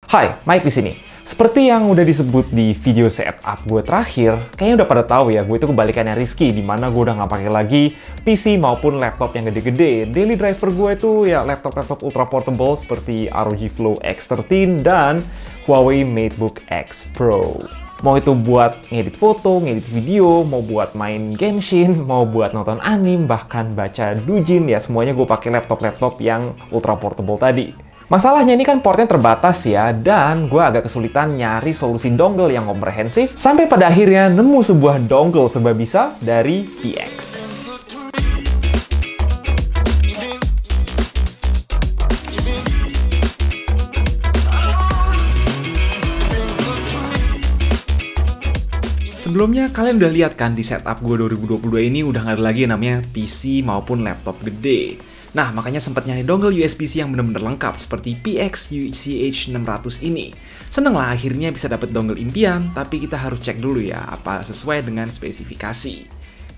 Hai, Mike di sini. Seperti yang udah disebut di video setup gue terakhir, kayaknya udah pada tahu ya, gue itu kebalikannya Rizky, di mana gue udah nggak pakai lagi PC maupun laptop yang gede-gede. Daily driver gue itu ya laptop-laptop ultra portable seperti ROG Flow X13 dan Huawei MateBook X Pro. Mau itu buat ngedit foto, ngedit video, mau buat main Genshin, mau buat nonton anime, bahkan baca doujin, ya semuanya gue pakai laptop-laptop yang ultra portable tadi. Masalahnya ini kan portnya terbatas ya, dan gue agak kesulitan nyari solusi dongle yang komprehensif, sampai pada akhirnya nemu sebuah dongle serba bisa dari PX. Sebelumnya kalian udah lihat kan di setup gue 2022 ini udah nggak ada lagi yang namanya PC maupun laptop gede. Nah, makanya sempat nyari dongle USB-C yang bener-bener lengkap seperti PX UCH600 ini. Seneng lah akhirnya bisa dapet dongle impian, tapi kita harus cek dulu ya apa sesuai dengan spesifikasi.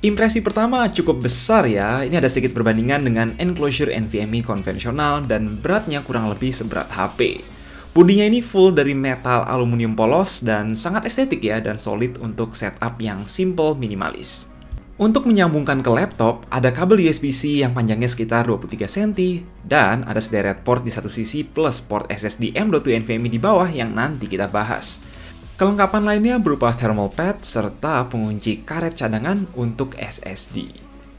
Impresi pertama cukup besar ya, ini ada sedikit perbandingan dengan enclosure NVMe konvensional dan beratnya kurang lebih seberat HP. Bodinya ini full dari metal aluminium polos dan sangat estetik ya, dan solid untuk setup yang simple minimalis. Untuk menyambungkan ke laptop, ada kabel USB-C yang panjangnya sekitar 23 cm, dan ada sederet port di satu sisi plus port SSD M.2 NVMe di bawah yang nanti kita bahas. Kelengkapan lainnya berupa thermal pad serta pengunci karet cadangan untuk SSD.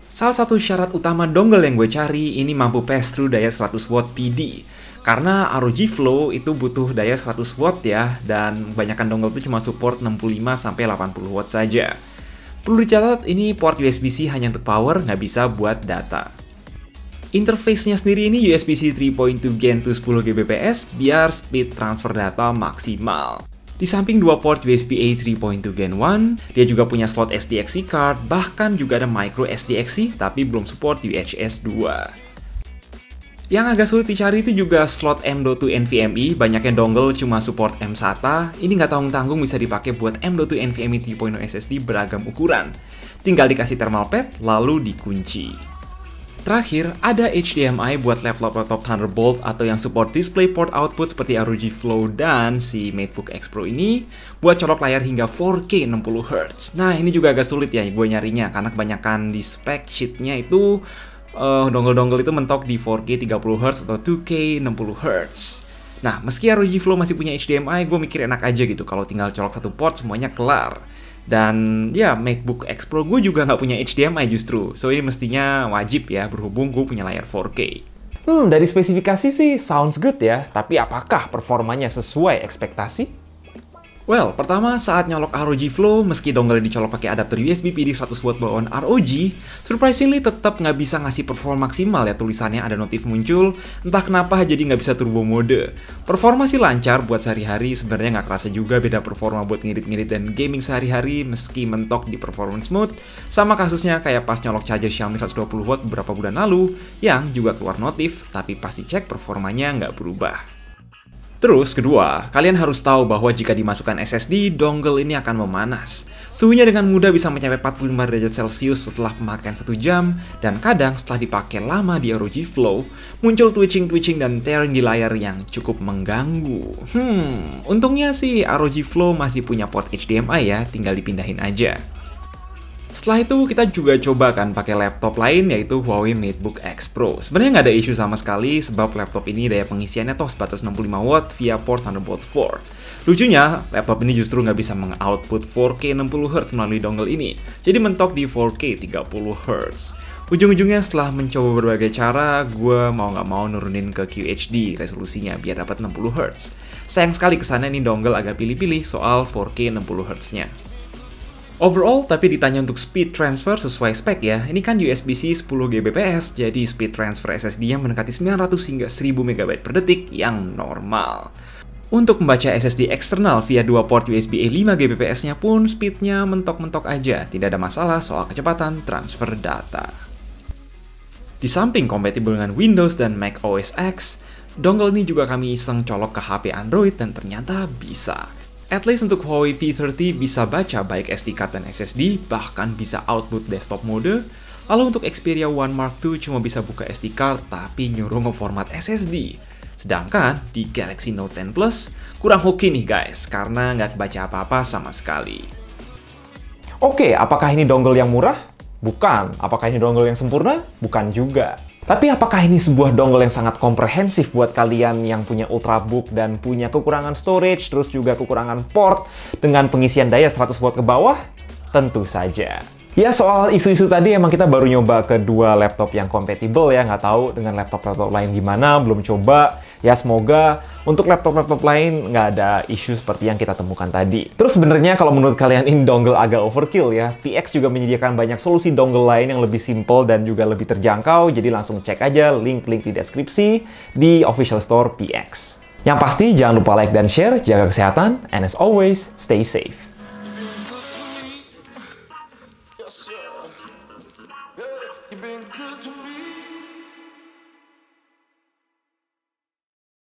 Salah satu syarat utama dongle yang gue cari ini mampu pass-through daya 100 watt PD. Karena ROG Flow itu butuh daya 100 watt ya, dan kebanyakan dongle itu cuma support 65-80 watt saja. Perlu dicatat, ini port USB-C hanya untuk power, nggak bisa buat data. Interface-nya sendiri ini USB-C 3.2 Gen 2 10 Gbps biar speed transfer data maksimal. Di samping dua port USB-A 3.2 Gen 1, dia juga punya slot SDXC card, bahkan juga ada micro SDXC tapi belum support UHS 2. Yang agak sulit dicari itu juga slot M.2 NVMe, banyaknya dongle cuma support M-SATA, ini nggak tanggung-tanggung bisa dipakai buat M.2 NVMe 3.0 SSD beragam ukuran. Tinggal dikasih thermal pad, lalu dikunci. Terakhir, ada HDMI buat laptop-laptop Thunderbolt atau yang support DisplayPort output seperti ROG Flow dan si MateBook X Pro ini, buat colok layar hingga 4K 60Hz. Nah, ini juga agak sulit ya gue nyarinya, karena kebanyakan di spec sheet-nya itu dongle-dongle itu mentok di 4K 30Hz atau 2K 60Hz. Nah, meski ROG Flow masih punya HDMI, gue mikir enak aja gitu kalau tinggal colok satu port semuanya kelar. Dan ya, MateBook X Pro gue juga nggak punya HDMI justru. So, ini mestinya wajib ya, berhubung gue punya layar 4K. Dari spesifikasi sih sounds good ya, tapi apakah performanya sesuai ekspektasi? Well, pertama saat nyolok ROG Flow, meski dongle dicolok pakai adapter USB PD 100 watt bawaan ROG, surprisingly tetap nggak bisa ngasih performa maksimal ya, tulisannya ada notif muncul, entah kenapa jadi nggak bisa turbo mode. Performa sih lancar buat sehari-hari, sebenarnya nggak kerasa juga beda performa buat ngedit-ngedit dan gaming sehari-hari meski mentok di performance mode, sama kasusnya kayak pas nyolok charger Xiaomi 120 watt beberapa bulan lalu, yang juga keluar notif, tapi pas dicek performanya nggak berubah. Terus kedua, kalian harus tahu bahwa jika dimasukkan SSD, dongle ini akan memanas. Suhunya dengan mudah bisa mencapai 45 derajat Celcius setelah pemakaian 1 jam, dan kadang setelah dipakai lama di ROG Flow, muncul twitching dan tearing di layar yang cukup mengganggu. Untungnya sih ROG Flow masih punya port HDMI ya, tinggal dipindahin aja. Setelah itu kita juga coba kan pakai laptop lain yaitu Huawei MateBook X Pro. Sebenarnya nggak ada isu sama sekali sebab laptop ini daya pengisiannya toh sebatas 65 watt via port Thunderbolt 4. Lucunya, laptop ini justru nggak bisa meng-output 4K 60Hz melalui dongle ini, jadi mentok di 4K 30Hz. Ujung-ujungnya setelah mencoba berbagai cara, gue mau nggak mau nurunin ke QHD resolusinya biar dapat 60Hz. Sayang sekali kesannya nih dongle agak pilih-pilih soal 4K 60Hz-nya. Overall, tapi ditanya untuk speed transfer sesuai spek ya, ini kan USB-C 10 Gbps, jadi speed transfer SSD-nya mendekati 900 hingga 1000 MB per detik yang normal. Untuk membaca SSD eksternal via dua port USB-A 5 Gbps-nya pun speednya mentok-mentok aja, tidak ada masalah soal kecepatan transfer data. Di samping kompatibel dengan Windows dan Mac OS X, dongle ini juga kami iseng colok ke HP Android dan ternyata bisa. At least untuk Huawei P30 bisa baca baik SD card dan SSD, bahkan bisa output desktop mode. Lalu untuk Xperia One Mark II cuma bisa buka SD card tapi nyuruh ngeformat SSD. Sedangkan di Galaxy Note 10 Plus kurang hoki nih guys, karena nggak kebaca apa-apa sama sekali. Oke, apakah ini dongle yang murah? Bukan. Apakah ini dongle yang sempurna? Bukan juga. Tapi apakah ini sebuah dongle yang sangat komprehensif buat kalian yang punya Ultrabook dan punya kekurangan storage, terus juga kekurangan port dengan pengisian daya 100 watt ke bawah? Tentu saja. Ya, soal isu-isu tadi emang kita baru nyoba kedua laptop yang compatible ya, nggak tahu dengan laptop-laptop lain gimana, belum coba. Ya, semoga untuk laptop-laptop lain nggak ada isu seperti yang kita temukan tadi. Terus sebenarnya kalau menurut kalian ini dongle agak overkill ya, PX juga menyediakan banyak solusi dongle lain yang lebih simple dan juga lebih terjangkau, jadi langsung cek aja link-link di deskripsi di official store PX. Yang pasti jangan lupa like dan share, jaga kesehatan, and as always, stay safe.